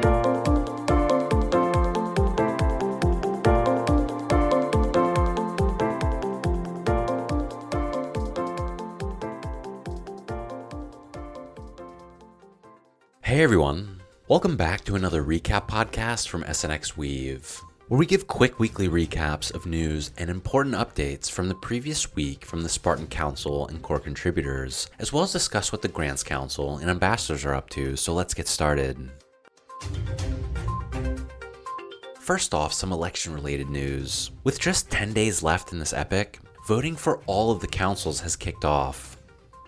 Hey everyone, welcome back to another recap podcast from SNXweave, where we give quick weekly recaps of news and important updates from the previous week from the Spartan Council and core contributors, as well as discuss what the Grants Council and ambassadors are up to, so let's get started. First off, some election-related news. With just 10 days left in this epic, voting for all of the councils has kicked off.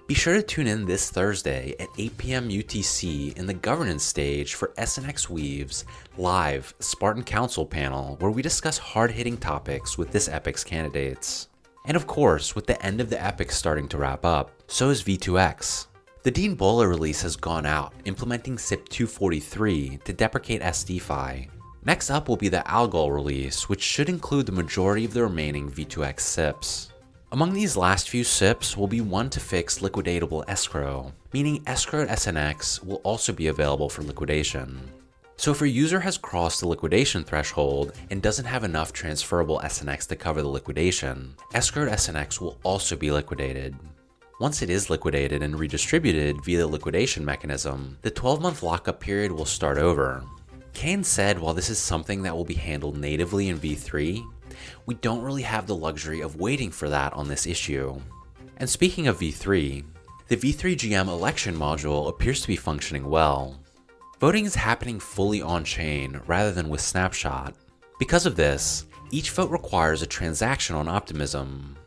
Be sure to tune in this Thursday at 8 p.m. UTC in the governance stage for SNXweave's live Spartan Council panel, where we discuss hard-hitting topics with this epic's candidates. And of course, with the end of the epic starting to wrap up, so is V2X. The Dean Bowler release has gone out, implementing SIP 243 to deprecate SDFI. Next up will be the Algol release, which should include the majority of the remaining V2X SIPs. Among these last few SIPs will be one to fix liquidatable escrow, meaning escrowed SNX will also be available for liquidation. So if your user has crossed the liquidation threshold and doesn't have enough transferable SNX to cover the liquidation, escrowed SNX will also be liquidated. Once it is liquidated and redistributed via the liquidation mechanism, the 12-month lockup period will start over. Kane said while this is something that will be handled natively in V3, we don't really have the luxury of waiting for that on this issue. And speaking of V3, the V3 GM election module appears to be functioning well. Voting is happening fully on-chain rather than with Snapshot. Because of this, each vote requires a transaction on Optimism.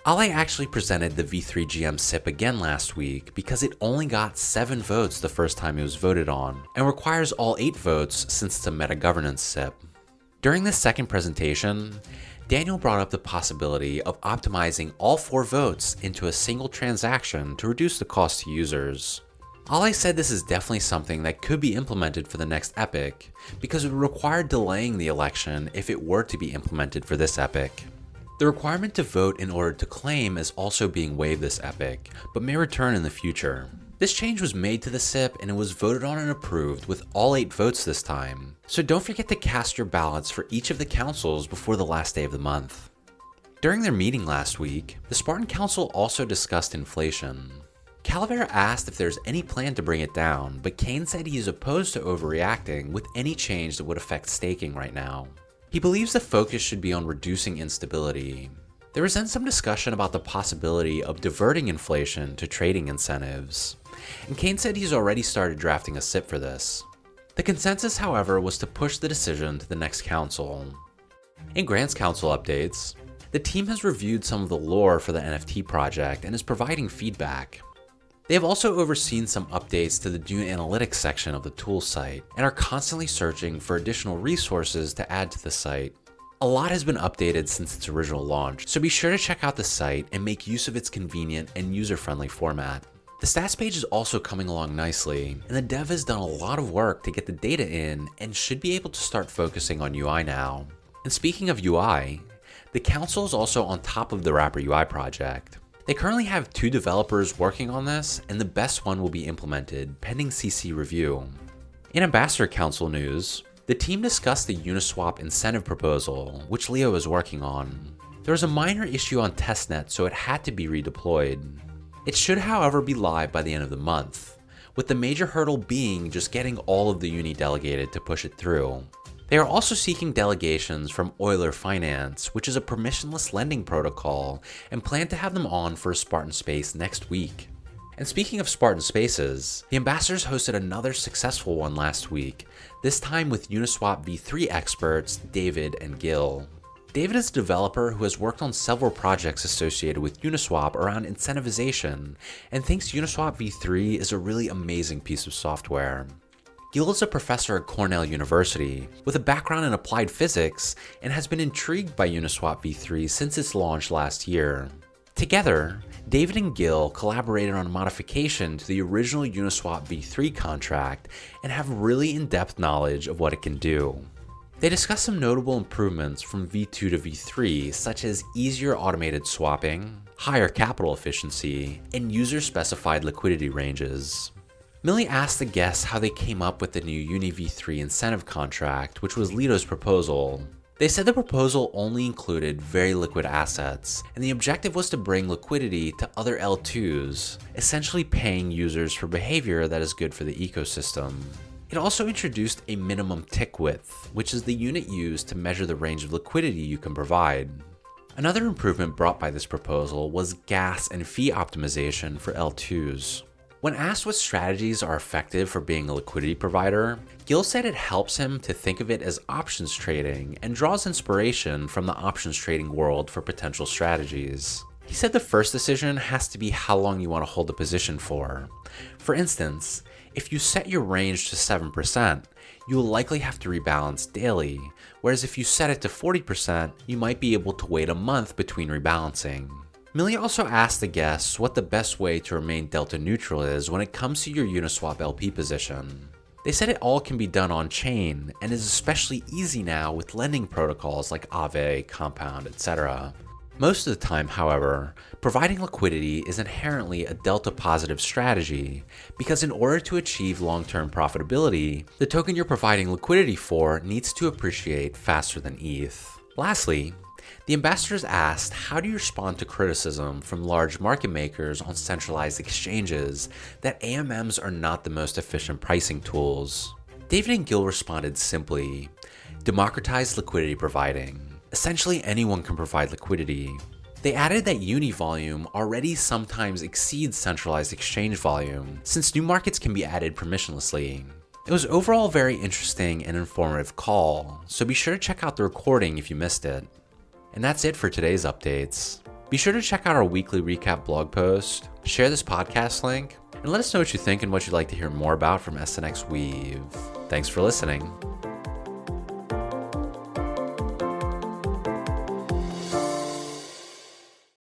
Ally actually presented the V3 GM SIP again last week because it only got 7 votes the first time it was voted on, and requires all 8 votes since it's a meta-governance SIP. During this second presentation, Daniel brought up the possibility of optimizing all 4 votes into a single transaction to reduce the cost to users. Ally said this is definitely something that could be implemented for the next epic, because it would require delaying the election if it were to be implemented for this epic. The requirement to vote in order to claim is also being waived this epic, but may return in the future. This change was made to the SIP and it was voted on and approved with all 8 votes this time, so don't forget to cast your ballots for each of the councils before the last day of the month. During their meeting last week, the Spartan Council also discussed inflation. Calavera asked if there's any plan to bring it down, but Kane said he is opposed to overreacting with any change that would affect staking right now. He believes the focus should be on reducing instability. There was then some discussion about the possibility of diverting inflation to trading incentives, and Kane said he's already started drafting a SIP for this. The consensus, however, was to push the decision to the next council. In Grants Council updates, the team has reviewed some of the lore for the NFT project and is providing feedback. They have also overseen some updates to the Dune Analytics section of the tools site and are constantly searching for additional resources to add to the site. A lot has been updated since its original launch, so be sure to check out the site and make use of its convenient and user-friendly format. The stats page is also coming along nicely, and the dev has done a lot of work to get the data in and should be able to start focusing on UI now. And speaking of UI, the council is also on top of the Wrapper UI project. They currently have 2 developers working on this, and the best one will be implemented pending CC review. In Ambassador Council news, the team discussed the Uniswap incentive proposal, which Leo is working on. There was a minor issue on testnet, so it had to be redeployed. It should, however, be live by the end of the month, with the major hurdle being just getting all of the Uni delegated to push it through. They are also seeking delegations from Euler Finance, which is a permissionless lending protocol, and plan to have them on for a Spartan Space next week. And speaking of Spartan Spaces, the ambassadors hosted another successful one last week, this time with Uniswap v3 experts David and Gil. David is a developer who has worked on several projects associated with Uniswap around incentivization, and thinks Uniswap v3 is a really amazing piece of software. Gil is a professor at Cornell University with a background in applied physics and has been intrigued by Uniswap v3 since its launch last year. Together, David and Gil collaborated on a modification to the original Uniswap v3 contract and have really in-depth knowledge of what it can do. They discussed some notable improvements from v2 to v3, such as easier automated swapping, higher capital efficiency, and user-specified liquidity ranges. Millie asked the guests how they came up with the new Uni v3 incentive contract, which was Lito's proposal. They said the proposal only included very liquid assets, and the objective was to bring liquidity to other L2s, essentially paying users for behavior that is good for the ecosystem. It also introduced a minimum tick width, which is the unit used to measure the range of liquidity you can provide. Another improvement brought by this proposal was gas and fee optimization for L2s. When asked what strategies are effective for being a liquidity provider, Gil said it helps him to think of it as options trading and draws inspiration from the options trading world for potential strategies. He said the first decision has to be how long you want to hold the position for. For instance, if you set your range to 7%, you will likely have to rebalance daily, whereas if you set it to 40%, you might be able to wait a month between rebalancing. Millie also asked the guests what the best way to remain delta neutral is when it comes to your Uniswap LP position. They said it all can be done on chain and is especially easy now with lending protocols like Aave, Compound, etc. Most of the time, however, providing liquidity is inherently a delta positive strategy because in order to achieve long-term profitability, the token you're providing liquidity for needs to appreciate faster than ETH. Lastly, the ambassadors asked, how do you respond to criticism from large market makers on centralized exchanges that AMMs are not the most efficient pricing tools? David and Gil responded simply, democratize liquidity providing. Essentially anyone can provide liquidity. They added that uni volume already sometimes exceeds centralized exchange volume, since new markets can be added permissionlessly. It was overall a very interesting and informative call, so be sure to check out the recording if you missed it. And that's it for today's updates. Be sure to check out our weekly recap blog post, share this podcast link, and let us know what you think and what you'd like to hear more about from SNXweave. Thanks for listening.